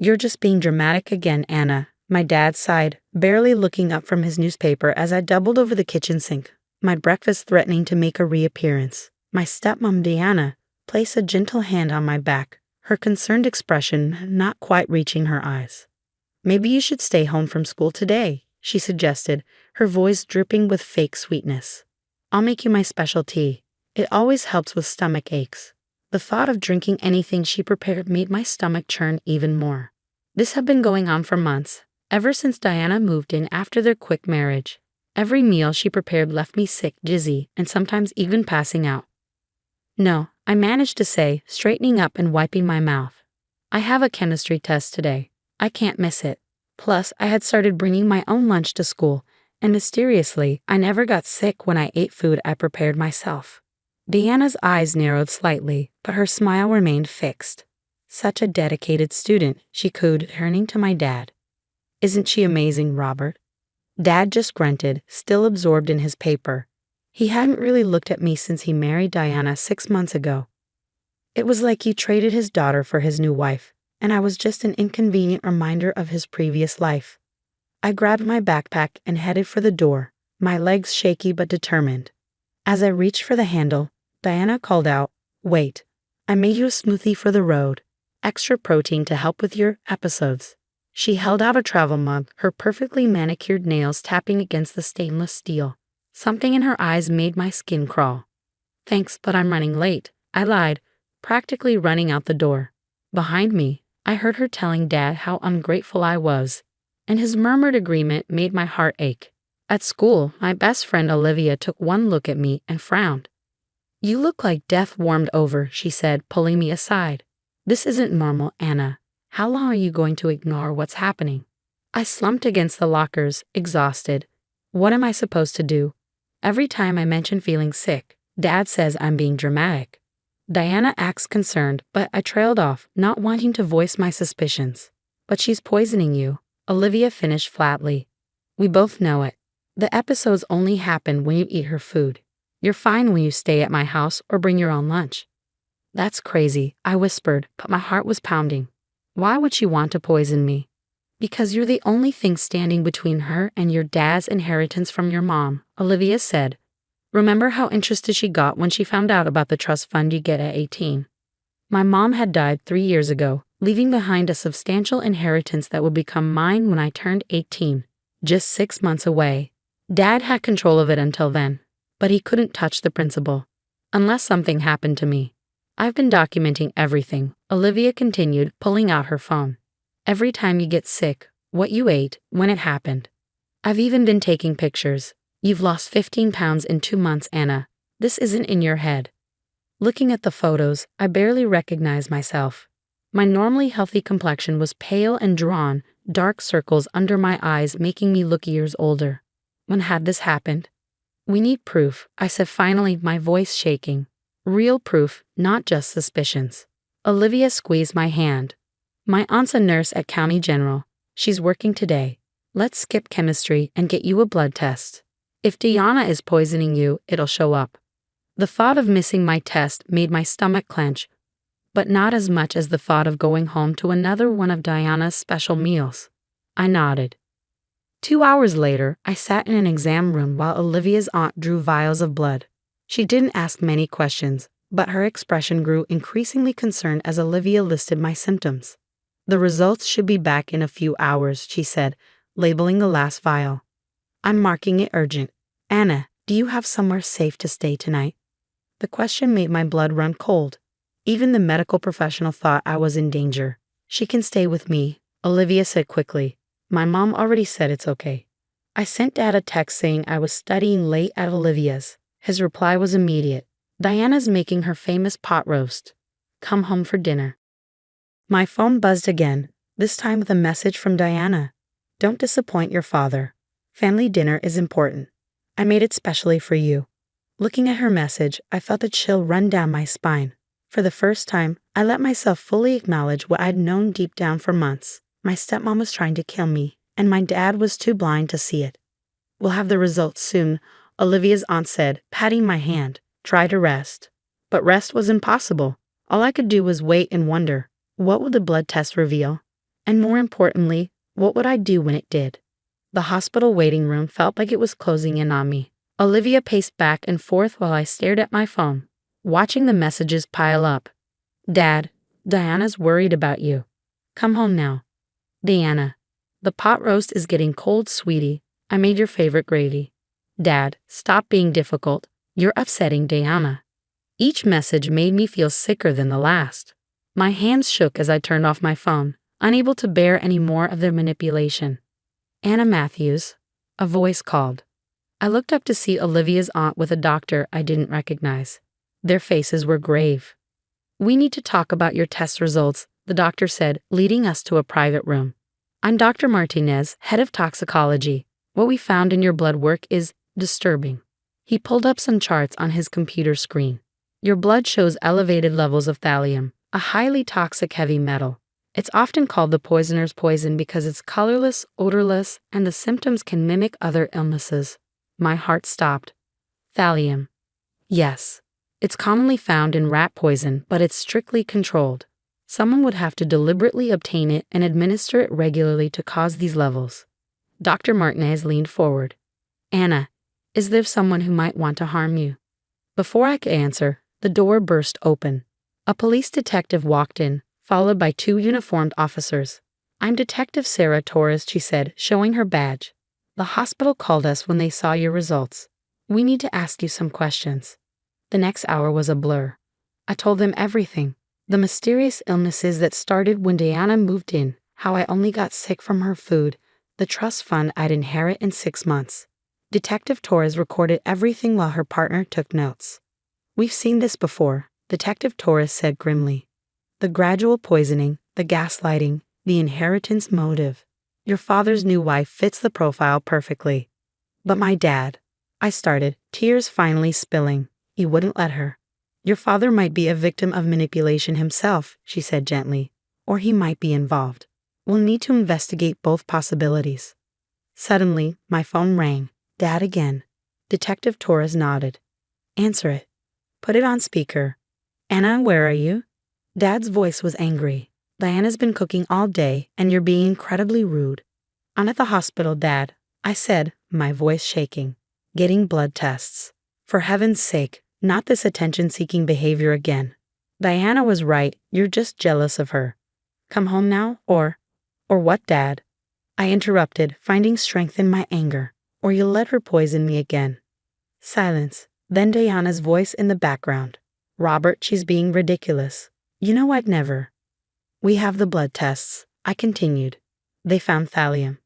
You're just being dramatic again, Anna, my dad sighed, barely looking up from his newspaper as I doubled over the kitchen sink, my breakfast threatening to make a reappearance. My stepmom, Diana, placed a gentle hand on my back, her concerned expression not quite reaching her eyes. Maybe you should stay home from school today, she suggested, her voice dripping with fake sweetness. I'll make you my special tea. It always helps with stomach aches. The thought of drinking anything she prepared made my stomach churn even more. This had been going on for months, ever since Diana moved in after their quick marriage. Every meal she prepared left me sick, dizzy, and sometimes even passing out. No, I managed to say, straightening up and wiping my mouth. I have a chemistry test today. I can't miss it. Plus, I had started bringing my own lunch to school, and mysteriously, I never got sick when I ate food I prepared myself. Diana's eyes narrowed slightly, but her smile remained fixed. Such a dedicated student, she cooed, turning to my dad. Isn't she amazing, Robert? Dad just grunted, still absorbed in his paper. He hadn't really looked at me since he married Diana 6 months ago. It was like he traded his daughter for his new wife, and I was just an inconvenient reminder of his previous life. I grabbed my backpack and headed for the door, my legs shaky but determined. As I reached for the handle, Diana called out, "Wait, I made you a smoothie for the road. Extra protein to help with your episodes." She held out a travel mug, her perfectly manicured nails tapping against the stainless steel. Something in her eyes made my skin crawl. "Thanks, but I'm running late," I lied, practically running out the door. Behind me, I heard her telling Dad how ungrateful I was, and his murmured agreement made my heart ache. At school, my best friend Olivia took one look at me and frowned. "You look like death warmed over," she said, pulling me aside. "This isn't normal, Anna. How long are you going to ignore what's happening?" I slumped against the lockers, exhausted. What am I supposed to do? Every time I mention feeling sick, Dad says I'm being dramatic. Diana acts concerned, but I trailed off, not wanting to voice my suspicions. "But she's poisoning you," Olivia finished flatly. "We both know it. The episodes only happen when you eat her food. You're fine when you stay at my house or bring your own lunch." "That's crazy," I whispered, but my heart was pounding. Why would she want to poison me? "Because you're the only thing standing between her and your dad's inheritance from your mom," Olivia said. "Remember how interested she got when she found out about the trust fund you get at 18? My mom had died 3 years ago, leaving behind a substantial inheritance that would become mine when I turned 18, just 6 months away. Dad had control of it until then, but he couldn't touch the principal, unless something happened to me. I've been documenting everything," Olivia continued, pulling out her phone. "Every time you get sick, what you ate, when it happened. I've even been taking pictures. You've lost 15 pounds in 2 months, Anna. This isn't in your head." Looking at the photos, I barely recognized myself. My normally healthy complexion was pale and drawn, dark circles under my eyes making me look years older. When had this happened? "We need proof," I said finally, my voice shaking. "Real proof, not just suspicions." Olivia squeezed my hand. "My aunt's a nurse at County General. She's working today. Let's skip chemistry and get you a blood test. If Diana is poisoning you, it'll show up." The thought of missing my test made my stomach clench, but not as much as the thought of going home to another one of Diana's special meals. I nodded. 2 hours later, I sat in an exam room while Olivia's aunt drew vials of blood. She didn't ask many questions, but her expression grew increasingly concerned as Olivia listed my symptoms. "The results should be back in a few hours," she said, labeling the last vial. "I'm marking it urgent. Anna, do you have somewhere safe to stay tonight?" The question made my blood run cold. Even the medical professional thought I was in danger. "She can stay with me," Olivia said quickly. "My mom already said it's okay." I sent Dad a text saying I was studying late at Olivia's. His reply was immediate. "Diana's making her famous pot roast. Come home for dinner." My phone buzzed again, this time with a message from Diana. "Don't disappoint your father. Family dinner is important. I made it specially for you." Looking at her message, I felt a chill run down my spine. For the first time, I let myself fully acknowledge what I'd known deep down for months. My stepmom was trying to kill me, and my dad was too blind to see it. "We'll have the results soon," Olivia's aunt said, patting my hand. "Try to rest." But rest was impossible. All I could do was wait and wonder. What would the blood test reveal? And more importantly, what would I do when it did? The hospital waiting room felt like it was closing in on me. Olivia paced back and forth while I stared at my phone, watching the messages pile up. Dad, Diana's worried about you. Come home now. Diana, the pot roast is getting cold, sweetie. I made your favorite gravy. Dad, stop being difficult. You're upsetting Diana. Each message made me feel sicker than the last. My hands shook as I turned off my phone, unable to bear any more of their manipulation. Anna Matthews, a voice called. I looked up to see Olivia's aunt with a doctor I didn't recognize. Their faces were grave. We need to talk about your test results, the doctor said, leading us to a private room. I'm Dr. Martinez, head of toxicology. What we found in your blood work is disturbing. He pulled up some charts on his computer screen. Your blood shows elevated levels of thallium, a highly toxic heavy metal. It's often called the poisoner's poison because it's colorless, odorless, and the symptoms can mimic other illnesses. My heart stopped. Thallium. Yes. It's commonly found in rat poison, but it's strictly controlled. Someone would have to deliberately obtain it and administer it regularly to cause these levels. Dr. Martinez leaned forward. Anna, is there someone who might want to harm you? Before I could answer, the door burst open. A police detective walked in, followed by 2 uniformed officers. I'm Detective Sarah Torres, she said, showing her badge. The hospital called us when they saw your results. We need to ask you some questions. The next hour was a blur. I told them everything. The mysterious illnesses that started when Diana moved in, how I only got sick from her food, the trust fund I'd inherit in 6 months. Detective Torres recorded everything while her partner took notes. We've seen this before, Detective Torres said grimly. The gradual poisoning, the gaslighting, the inheritance motive. Your father's new wife fits the profile perfectly. But my dad, I started, tears finally spilling. He wouldn't let her. Your father might be a victim of manipulation himself, she said gently, or he might be involved. We'll need to investigate both possibilities. Suddenly, my phone rang. Dad again. Detective Torres nodded. Answer it. Put it on speaker. Anna, where are you? Dad's voice was angry. Diana's been cooking all day, and you're being incredibly rude. I'm at the hospital, Dad, I said, my voice shaking. Getting blood tests. For heaven's sake, not this attention-seeking behavior again. Diana was right, you're just jealous of her. Come home now, or what, Dad? I interrupted, finding strength in my anger. Or you'll let her poison me again. Silence. Then Diana's voice in the background. Robert, she's being ridiculous. You know I'd never. We have the blood tests, I continued. They found thallium.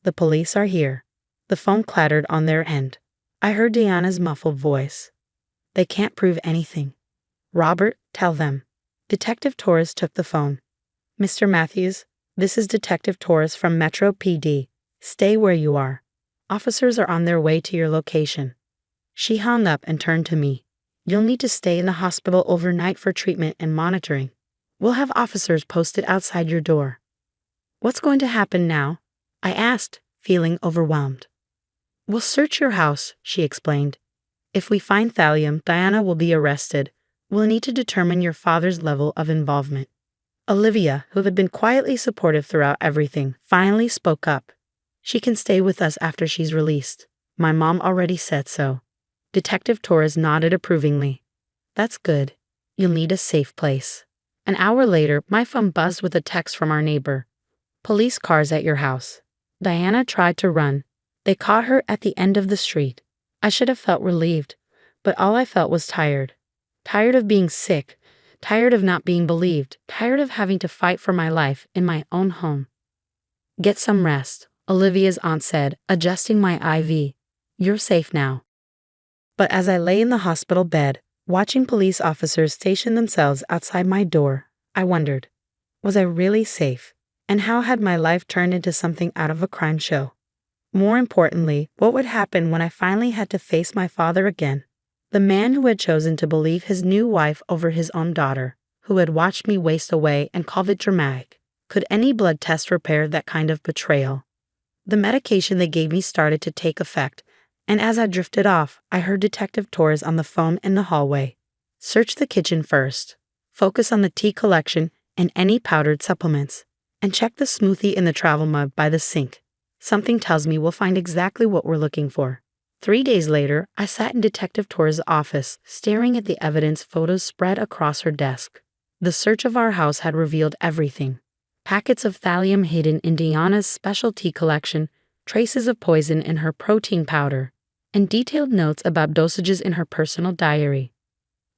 The police are here. The phone clattered on their end. I heard Diana's muffled voice. They can't prove anything. Robert, tell them. Detective Torres took the phone. Mr. Matthews, this is Detective Torres from Metro PD. Stay where you are. Officers are on their way to your location. She hung up and turned to me. You'll need to stay in the hospital overnight for treatment and monitoring. We'll have officers posted outside your door. What's going to happen now? I asked, feeling overwhelmed. We'll search your house, she explained. If we find thallium, Diana will be arrested. We'll need to determine your father's level of involvement. Olivia, who had been quietly supportive throughout everything, finally spoke up. She can stay with us after she's released. My mom already said so. Detective Torres nodded approvingly. That's good. You'll need a safe place. An hour later, my phone buzzed with a text from our neighbor. Police cars at your house. Diana tried to run. They caught her at the end of the street. I should have felt relieved, but all I felt was tired. Tired of being sick, tired of not being believed, tired of having to fight for my life in my own home. Get some rest, Olivia's aunt said, adjusting my IV. You're safe now. But as I lay in the hospital bed, watching police officers station themselves outside my door, I wondered, was I really safe? And how had my life turned into something out of a crime show? More importantly, what would happen when I finally had to face my father again? The man who had chosen to believe his new wife over his own daughter, who had watched me waste away and called it dramatic. Could any blood test repair that kind of betrayal? The medication they gave me started to take effect, and as I drifted off, I heard Detective Torres on the phone in the hallway. Search the kitchen first. Focus on the tea collection and any powdered supplements. And check the smoothie in the travel mug by the sink. Something tells me we'll find exactly what we're looking for. 3 days later, I sat in Detective Torres' office, staring at the evidence photos spread across her desk. The search of our house had revealed everything. Packets of thallium hidden in Diana's specialty collection, traces of poison in her protein powder, and detailed notes about dosages in her personal diary.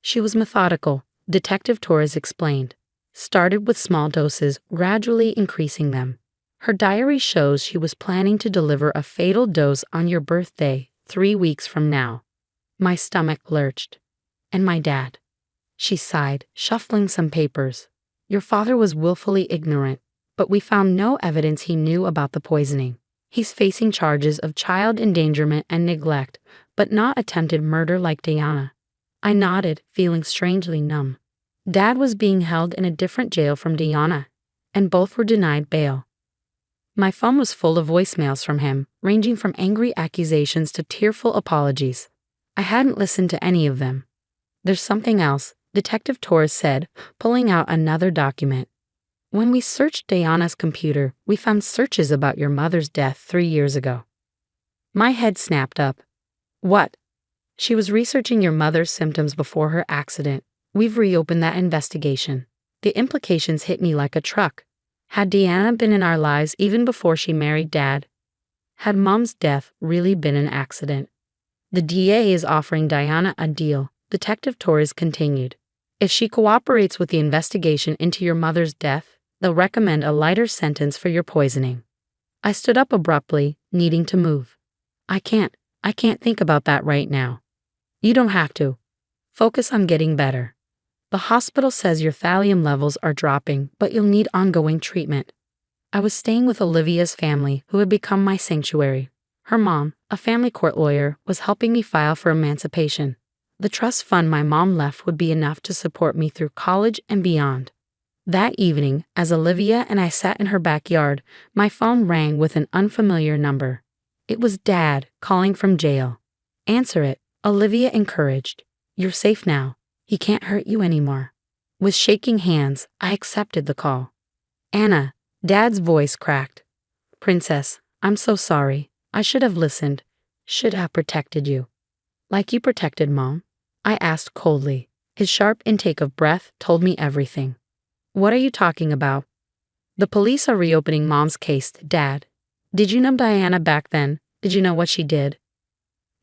She was methodical, Detective Torres explained. Started with small doses, gradually increasing them. Her diary shows she was planning to deliver a fatal dose on your birthday, 3 weeks from now. My stomach lurched. And my dad. She sighed, shuffling some papers. Your father was willfully ignorant, but we found no evidence he knew about the poisoning. He's facing charges of child endangerment and neglect, but not attempted murder like Diana. I nodded, feeling strangely numb. Dad was being held in a different jail from Diana, and both were denied bail. My phone was full of voicemails from him, ranging from angry accusations to tearful apologies. I hadn't listened to any of them. There's something else, Detective Torres said, pulling out another document. When we searched Diana's computer, we found searches about your mother's death 3 years ago. My head snapped up. What? She was researching your mother's symptoms before her accident. We've reopened that investigation. The implications hit me like a truck. Had Diana been in our lives even before she married Dad? Had Mom's death really been an accident? The DA is offering Diana a deal, Detective Torres continued. If she cooperates with the investigation into your mother's death, they'll recommend a lighter sentence for your poisoning. I stood up abruptly, needing to move. I can't think about that right now. You don't have to. Focus on getting better. The hospital says your thallium levels are dropping, but you'll need ongoing treatment. I was staying with Olivia's family, who had become my sanctuary. Her mom, a family court lawyer, was helping me file for emancipation. The trust fund my mom left would be enough to support me through college and beyond. That evening, as Olivia and I sat in her backyard, my phone rang with an unfamiliar number. It was Dad, calling from jail. Answer it, Olivia encouraged. You're safe now. He can't hurt you anymore. With shaking hands, I accepted the call. Anna, Dad's voice cracked. Princess, I'm so sorry. I should have listened. Should have protected you. Like you protected Mom? I asked coldly. His sharp intake of breath told me everything. What are you talking about? The police are reopening Mom's case, Dad. Did you know Diana back then? Did you know what she did?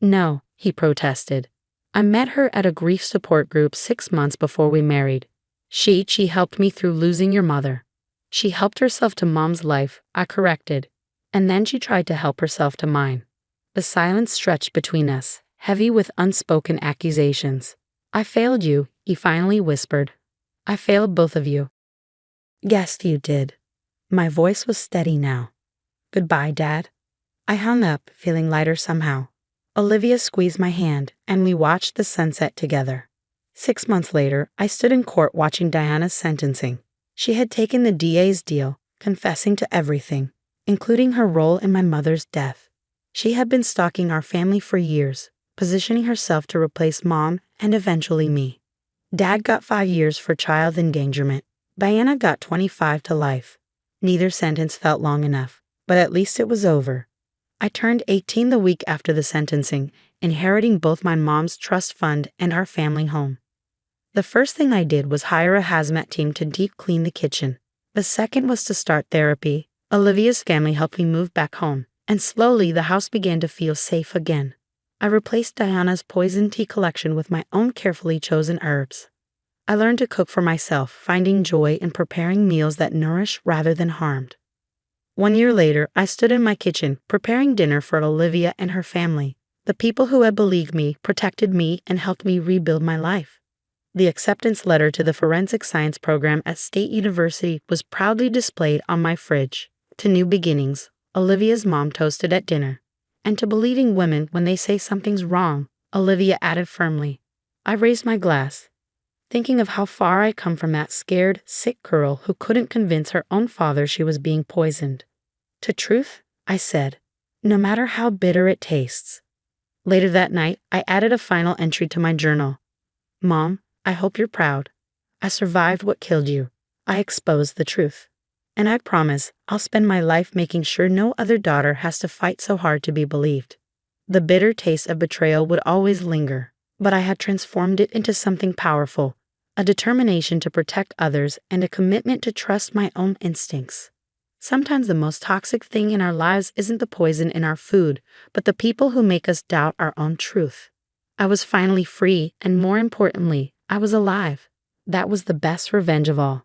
No, he protested. I met her at a grief support group 6 months before we married. She helped me through losing your mother. She helped herself to Mom's life, I corrected. And then she tried to help herself to mine. The silence stretched between us, heavy with unspoken accusations. I failed you, he finally whispered. I failed both of you. Yes, you did. My voice was steady now. Goodbye, Dad. I hung up, feeling lighter somehow. Olivia squeezed my hand, and we watched the sunset together. 6 months later, I stood in court watching Diana's sentencing. She had taken the DA's deal, confessing to everything, including her role in my mother's death. She had been stalking our family for years, positioning herself to replace Mom and eventually me. Dad got 5 years for child endangerment. Diana got 25 to life. Neither sentence felt long enough, but at least it was over. I turned 18 the week after the sentencing, inheriting both my mom's trust fund and our family home. The first thing I did was hire a hazmat team to deep clean the kitchen. The second was to start therapy. Olivia's family helped me move back home, and slowly the house began to feel safe again. I replaced Diana's poison tea collection with my own carefully chosen herbs. I learned to cook for myself, finding joy in preparing meals that nourish rather than harmed. 1 year later, I stood in my kitchen, preparing dinner for Olivia and her family. The people who had believed me, protected me, and helped me rebuild my life. The acceptance letter to the forensic science program at State University was proudly displayed on my fridge. To new beginnings, Olivia's mom toasted at dinner. And to believing women when they say something's wrong, Olivia added firmly. I raised my glass, thinking of how far I come from that scared, sick girl who couldn't convince her own father she was being poisoned. To truth, I said, no matter how bitter it tastes. Later that night, I added a final entry to my journal. Mom, I hope you're proud. I survived what killed you. I exposed the truth. And I promise I'll spend my life making sure no other daughter has to fight so hard to be believed. The bitter taste of betrayal would always linger, but I had transformed it into something powerful, a determination to protect others and a commitment to trust my own instincts. Sometimes the most toxic thing in our lives isn't the poison in our food, but the people who make us doubt our own truth. I was finally free, and more importantly, I was alive. That was the best revenge of all.